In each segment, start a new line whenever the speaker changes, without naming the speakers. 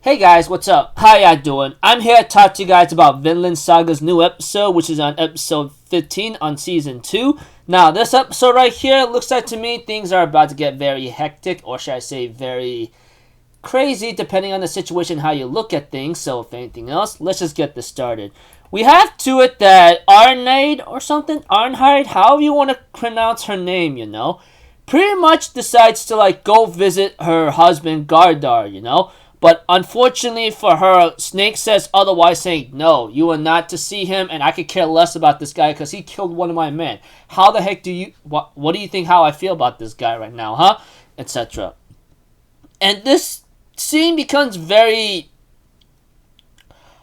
Hey guys, what's up? How ya doing? I'm here to talk to you guys about Vinland Saga's new episode, which is on episode 15 on season 2. Now, this episode right here, looks like to me things are about to get very hectic, or should I say very crazy, depending on the situation, how you look at things. So, if anything else, let's just get this started. We have to it that Arnheid or something, Arnheid, however you want to pronounce her name, pretty much decides to go visit her husband Gardar, But unfortunately for her, Snake says otherwise, saying, no, you are not to see him, and I could care less about this guy because he killed one of my men. How the heck do you, what do you think how I feel about this guy right now, huh? Etc. And this scene becomes very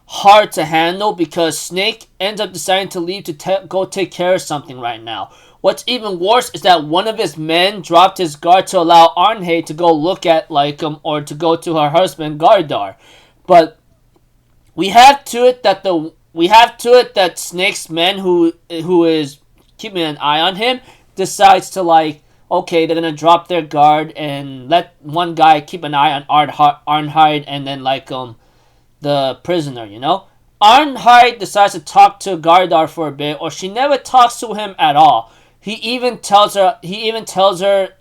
hard to handle because Snake ends up deciding to leave to go take care of something right now. What's even worse is that one of his men dropped his guard to allow Arnheid to go look at or to go to her husband Gardar. But we have to it that Snake's men who is keeping an eye on him decides to okay, they're gonna drop their guard and let one guy keep an eye on Arnheid and then the prisoner, Arnheid decides to talk to Gardar for a bit, or she never talks to him at all. He even tells her,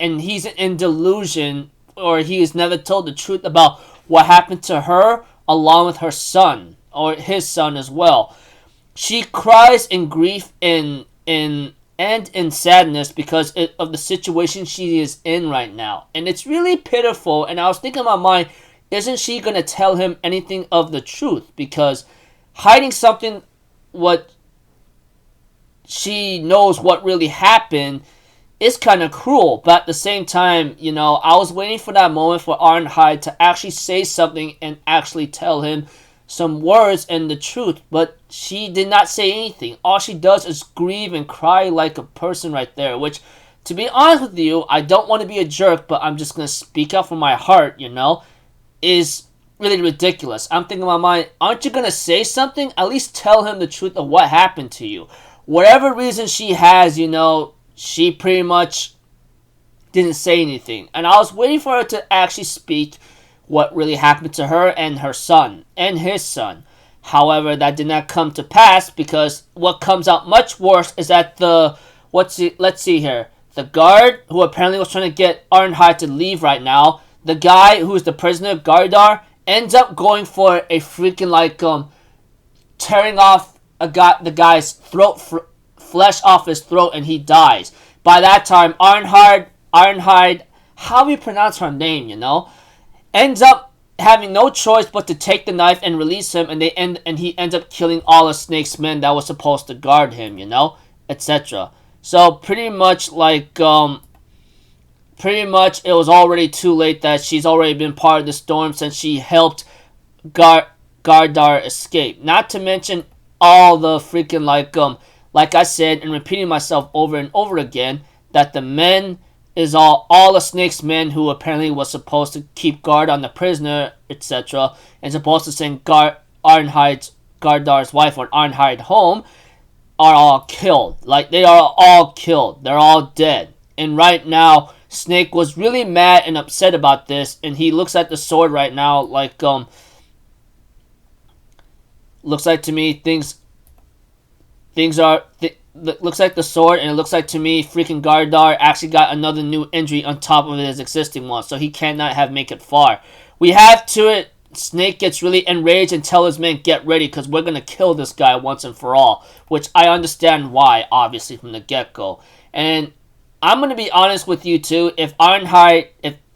and he's in delusion, or he has never told the truth about what happened to her, along with her son, or his son as well. She cries in grief and in sadness because of the situation she is in right now. And it's really pitiful, and I was thinking in my mind, isn't she going to tell him anything of the truth? Because hiding something what she knows what really happened is kind of cruel, but at the same time, I was waiting for that moment for Arnheid to actually say something and actually tell him some words and the truth, but she did not say anything. All she does is grieve and cry like a person right there, which, to be honest with you, I don't want to be a jerk, but I'm just going to speak out from my heart, is really ridiculous. I'm thinking in my mind, aren't you going to say something? At least tell him the truth of what happened to you. Whatever reason she has, she pretty much didn't say anything. And I was waiting for her to actually speak what really happened to her and her son, and his son. However, that did not come to pass because what comes out much worse is that let's see here. The guard, who apparently was trying to get Arnheid to leave right now, the guy who's the prisoner, Gardar, ends up going for a freaking tearing off the guy's flesh off his throat, and he dies. By that time, Arnheid, how do you pronounce her name, ends up having no choice but to take the knife and release him, and he ends up killing all of Snake's men that was supposed to guard him, etc. So pretty much it was already too late that she's already been part of the storm since she helped Gardar escape. Not to mention all the freaking like I said and repeating myself over and over again, that the men is all the Snake's men who apparently was supposed to keep guard on the prisoner, etc., and supposed to send Gardar's wife or Arnheid home, are all killed. They are all killed. They're all dead. And right now, Snake was really mad and upset about this, and he looks at the sword right now looks like to me looks like the sword, and it looks like to me freaking Gardar actually got another new injury on top of his existing one, so he cannot make it far. We have to it, Snake gets really enraged and tells his men, get ready, because we're going to kill this guy once and for all, which I understand why, obviously, from the get-go. And I'm going to be honest with you, too,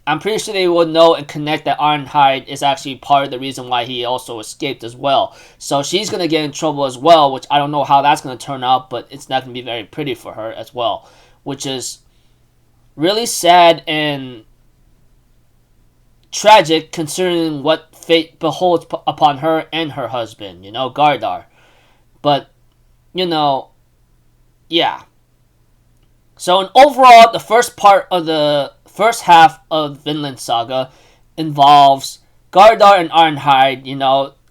I'm pretty sure they will know and connect that Arnheid is actually part of the reason why he also escaped as well. So she's going to get in trouble as well, which I don't know how that's going to turn out, but it's not going to be very pretty for her as well, which is really sad and tragic considering what fate beholds upon her and her husband, Gardar. But, yeah. So, overall, the first half of Vinland Saga involves Gardar and Arnheid,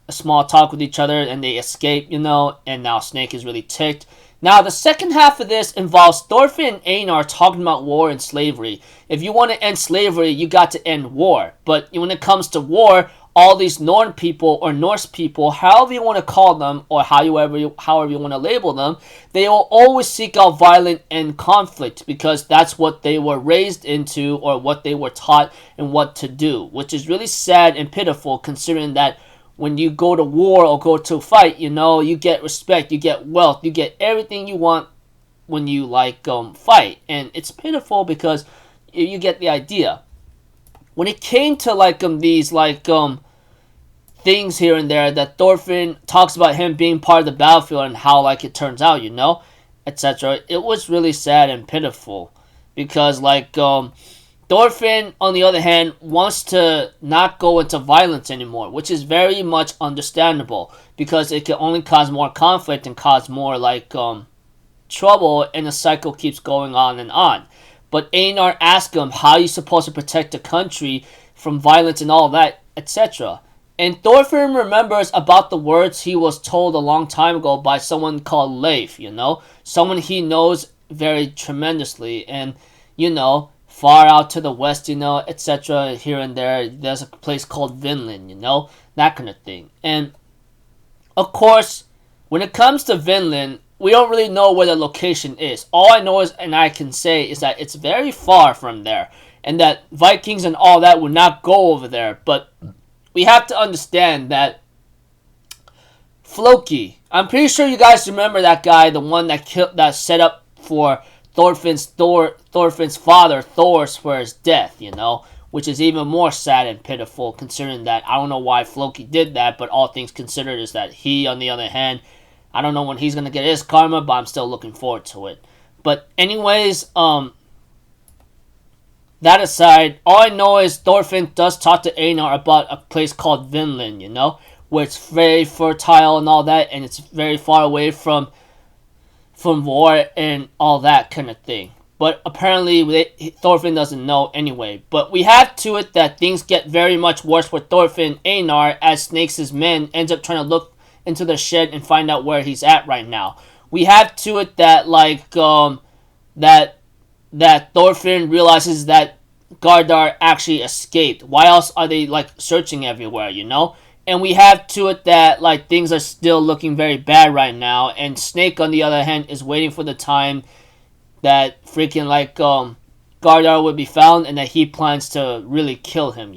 a small talk with each other, and they escape, and now Snake is really ticked. Now, the second half of this involves Thorfinn and Einar talking about war and slavery. If you want to end slavery, you got to end war. But when it comes to war, all these Norn people or Norse people, however you want to call them or however you want to label them, they will always seek out violence and conflict because that's what they were raised into or what they were taught and what to do, which is really sad and pitiful considering that when you go to war or go to fight, you get respect, you get wealth, you get everything you want when you fight, and it's pitiful because you get the idea. When it came to these things here and there that Thorfinn talks about him being part of the battlefield and how it turns out, etc. It was really sad and pitiful because Thorfinn, on the other hand, wants to not go into violence anymore, which is very much understandable because it can only cause more conflict and cause more trouble, and the cycle keeps going on and on. But Einar asks him how you're supposed to protect the country from violence and all that, etc. And Thorfinn remembers about the words he was told a long time ago by someone called Leif, someone he knows very tremendously, and far out to the west, etc. Here and there, there's a place called Vinland, that kind of thing. And of course, when it comes to Vinland, we don't really know where the location is. All I know is, and I can say, is that it's very far from there, and that Vikings and all that would not go over there. But we have to understand that Floki, I'm pretty sure you guys remember that guy, the one that set up for Thorfinn's father, Thor's, for his death, which is even more sad and pitiful considering that I don't know why Floki did that, but all things considered is that he, on the other hand, I don't know when he's going to get his karma, but I'm still looking forward to it. But anyways, that aside, all I know is Thorfinn does talk to Einar about a place called Vinland, where it's very fertile and all that, and it's very far away from war and all that kind of thing. But apparently Thorfinn doesn't know anyway. But we have to it that things get very much worse with Thorfinn and Einar as Snake's men ends up trying to look into the shed and find out where he's at right now. We have to it that that Thorfinn realizes that Gardar actually escaped. Why else are they searching everywhere, And we have to it that things are still looking very bad right now, and Snake on the other hand is waiting for the time that freaking Gardar would be found and that he plans to really kill him,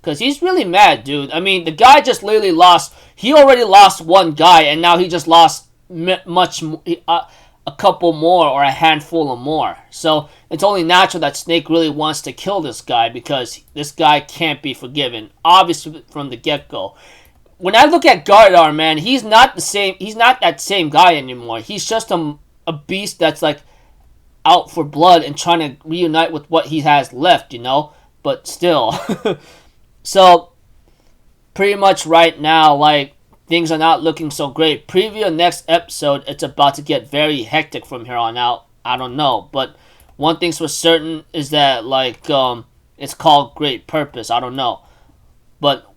Because he's really mad, dude. I mean, the guy just literally he already lost one guy, and now he just lost a couple more or a handful of more. So it's only natural that Snake really wants to kill this guy because this guy can't be forgiven, obviously from the get-go. When I look at Gardar, man, he's not that same guy anymore. He's just a beast that's out for blood and trying to reunite with what he has left, But still. So, pretty much right now, things are not looking so great. Preview next episode, it's about to get very hectic from here on out. I don't know. But one thing's for certain is that, it's called Great Purpose. I don't know. But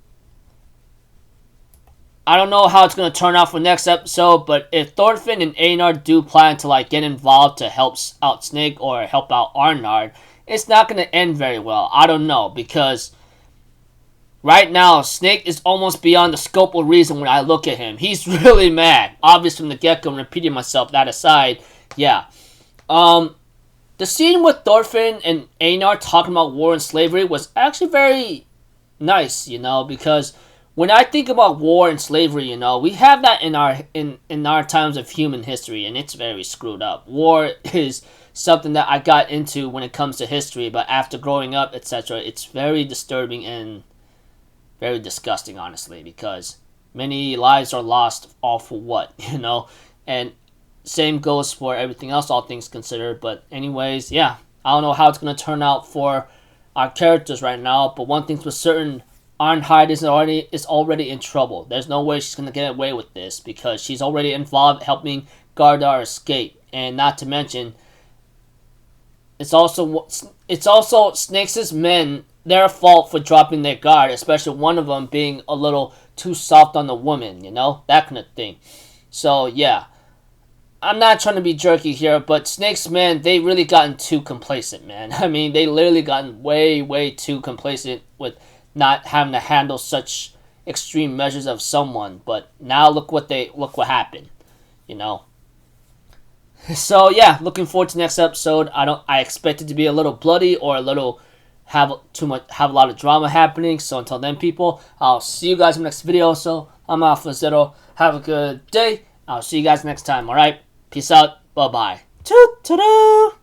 I don't know how it's going to turn out for next episode. But if Thorfinn and Einar do plan to, get involved to help out Snake or help out Arnard, it's not going to end very well. I don't know. Because right now, Snake is almost beyond the scope of reason when I look at him. He's really mad. Obvious from the get-go, I'm repeating myself. That aside, yeah. The scene with Thorfinn and Einar talking about war and slavery was actually very nice, because when I think about war and slavery, we have that in our times of human history, and it's very screwed up. War is something that I got into when it comes to history, but after growing up, etc., it's very disturbing and very disgusting, honestly, because many lives are lost all for what, And same goes for everything else, all things considered. But anyways, yeah, I don't know how it's going to turn out for our characters right now. But one thing's for certain, Arnheid is already in trouble. There's no way she's going to get away with this because she's already involved helping Gardar escape. And not to mention, it's also Snake's men, their fault for dropping their guard, especially one of them being a little too soft on the woman, that kind of thing. So, yeah. I'm not trying to be jerky here, but Snake's men, they really gotten too complacent, man. I mean, they literally gotten way, way too complacent with not having to handle such extreme measures of someone. But now look what happened, you know. So yeah, looking forward to next episode. I expect it to be a little bloody or a little have a lot of drama happening. So until then, people, I'll see you guys in the next video. So I'm Alpha Zero. Have a good day. I'll see you guys next time. All right, peace out. Bye bye. Toot toot.